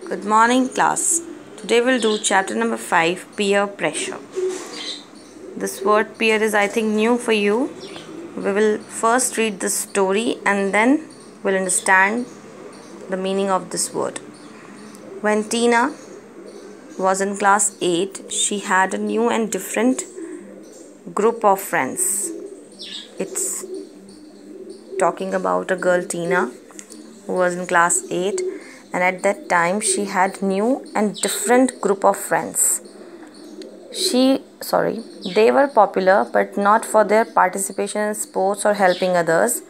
Good morning, class. Today we'll do chapter number 5, peer pressure. This word peer is, I think, new for you. We will first read the story and then we'll understand the meaning of this word. When Tina was in class 8, she had a new and different group of friends. It's talking about a girl, Tina, who was in class 8, and at that time she had new and different group of friends. They were popular but not for their participation in sports or helping others.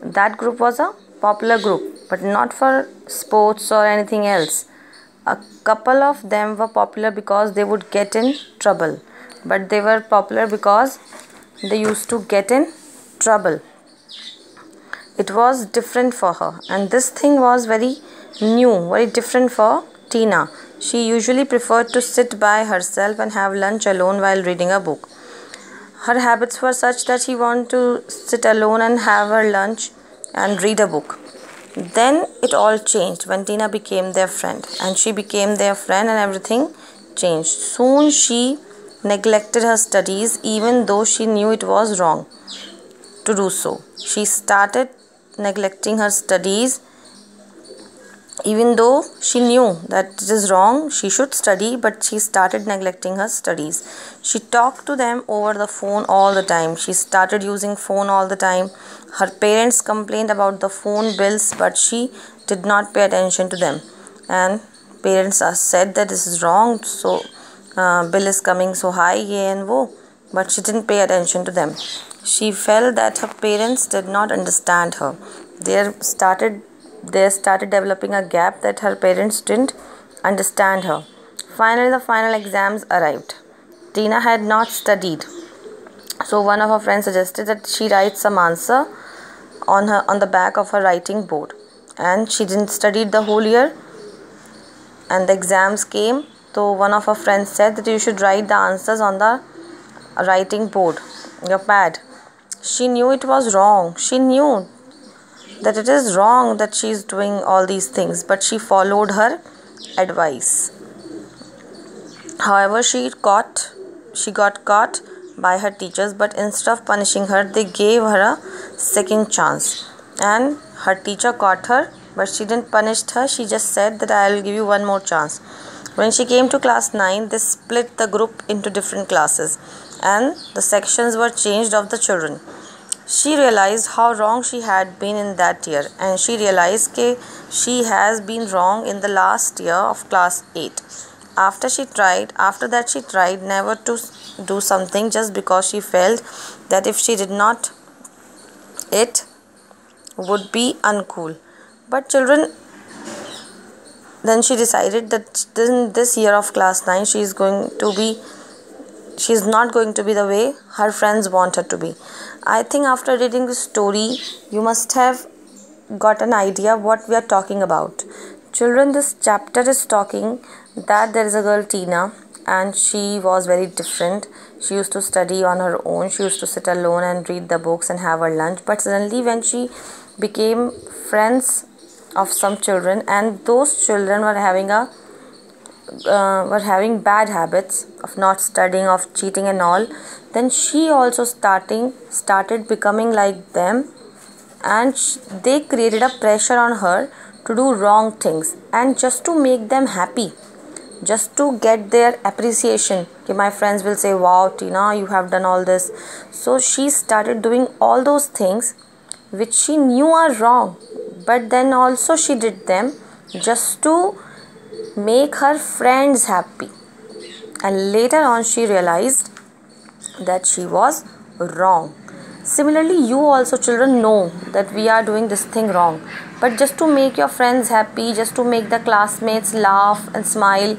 That group was a popular group but not for sports or anything else. A couple of them were popular because they would get in trouble, but they were popular because they used to get in trouble. It was different for her, and this thing was very new, very different for Tina. She usually preferred to sit by herself and have lunch alone while reading a book. Her habits were such that she wanted to sit alone and have her lunch and read a book. Then it all changed when Tina became their friend, and she became their friend and everything changed. Soon she neglected her studies even though she knew it was wrong to do so. She started neglecting her studies even though she knew that it is wrong, she should study, but she started neglecting her studies. She talked to them over the phone all the time. She started using phone all the time. Her parents complained about the phone bills, but she did not pay attention to them. And parents said that this is wrong, so bill is coming so high, ye and wo. But she didn't pay attention to them. She felt that her parents did not understand her. They started developing a gap that her parents didn't understand her. Finally, the final exams arrived. Tina had not studied, so one of her friends suggested that she write some answer on the back of her writing board. And she didn't study the whole year, and the exams came. So one of her friends said that you should write the answers on the writing board, your pad. She knew it was wrong. She knew that it is wrong that she is doing all these things, but she followed her advice. However, she got caught by her teachers, but instead of punishing her, they gave her a second chance. And her teacher caught her, but she didn't punish her. She just said that I will give you one more chance. When she came to class 9, they split the group into different classes, and the sections were changed of the children. She realized how wrong she had been in that year, and she realized that she has been wrong in the last year of class 8. After that she tried never to do something just because she felt that if she did not, it would be uncool. But then she decided that in this year of class 9 she is not going to be the way her friends want her to be. I think after reading this story, you must have got an idea what we are talking about. Children, this chapter is talking that there is a girl, Tina, and she was very different. She used to study on her own. She used to sit alone and read the books and have her lunch. But suddenly when she became friends of some children, and those children were having bad habits of not studying, of cheating and all, then she also started becoming like them, and they created a pressure on her to do wrong things, and just to make them happy, just to get their appreciation. Okay, my friends will say, wow, Tina, you have done all this. So she started doing all those things which she knew are wrong, but then also she did them just to make her friends happy. And later on she realized that she was wrong. Similarly, you also, children, know that we are doing this thing wrong, but just to make your friends happy, just to make the classmates laugh and smile,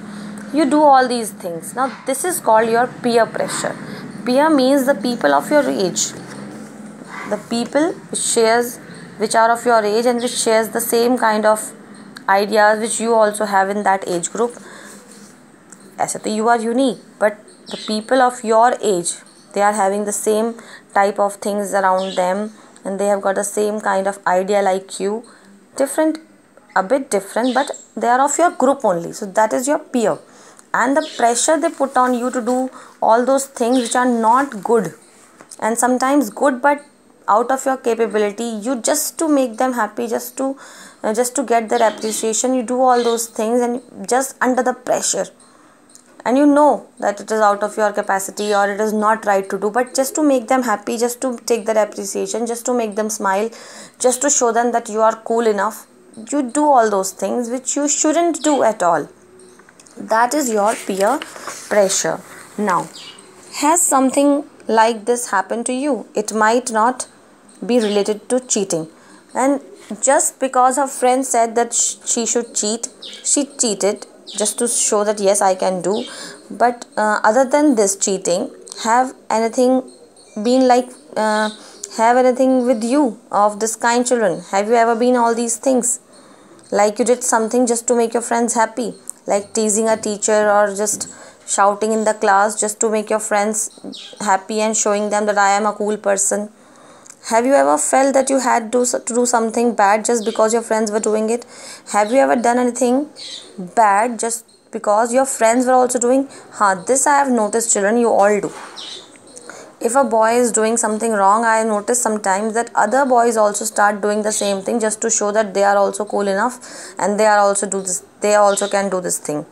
you do all these things. Now this is called your peer pressure. Peer means the people of your age, the people which are of your age and which shares the same kind of ideas which you also have in that age group. ऐसे तो you are unique, but the people of your age, they are having the same type of things around them, and they have got the same kind of idea like you. Different a bit different, but they are of your group only. So that is your peer. And the pressure they put on you to do all those things which are not good, and sometimes good but out of your capability, you just to make them happy, just to get their appreciation, you do all those things and just under the pressure, and you know that it is out of your capacity or it is not right to do, but just to make them happy, just to take their appreciation, just to make them smile, just to show them that you are cool enough, you do all those things which you shouldn't do at all. That is your peer pressure. Now, has something like this happened to you? It might not be related to cheating, and just because her friend said that she should cheat, she cheated just to show that yes, I can do. But other than this cheating, have anything been like have anything with you of this kind, children? Have you ever been all these things, like you did something just to make your friends happy, like teasing a teacher or just shouting in the class just to make your friends happy and showing them that I am a cool person? Have you ever felt that you had to do something bad just because your friends were doing it? Have you ever done anything bad just because your friends were also doing? This I have noticed, children, you all do. If a boy is doing something wrong, I notice sometimes that other boys also start doing the same thing just to show that they are also cool enough and they also can do this thing.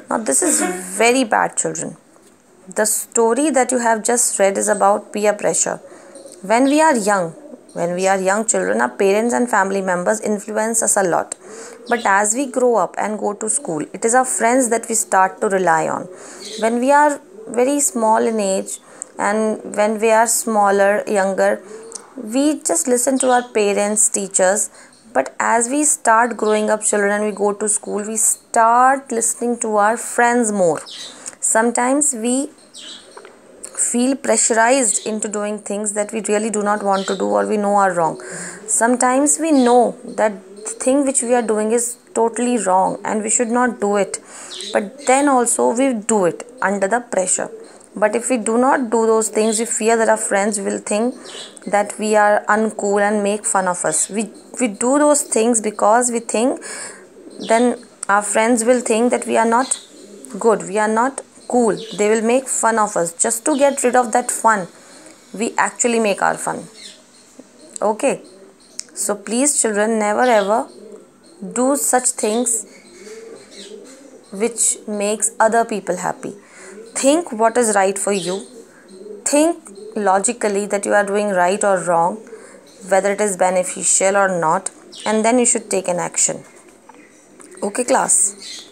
Now this is very bad, children. The story that you have just read is about peer pressure. When we are young children, our parents and family members influence us a lot. But as we grow up and go to school, it is our friends that we start to rely on. When we are very small in age and when we are younger, we just listen to our parents, teachers. But as we start growing up, children, and we go to school, we start listening to our friends more. Sometimes we feel pressurized into doing things that we really do not want to do or we know are wrong. Sometimes we know that the thing which we are doing is totally wrong and we should not do it, but then also we do it under the pressure. But if we do not do those things, we fear that our friends will think that we are uncool and make fun of us. We do those things because we think then our friends will think that we are not good, we are not cool, they will make fun of us. Just to get rid of that fun, we actually make our fun. Okay, so please, children, never ever do such things which makes other people happy. Think what is right for you. Think logically that you are doing right or wrong, whether it is beneficial or not, and then you should take an action. Okay, class.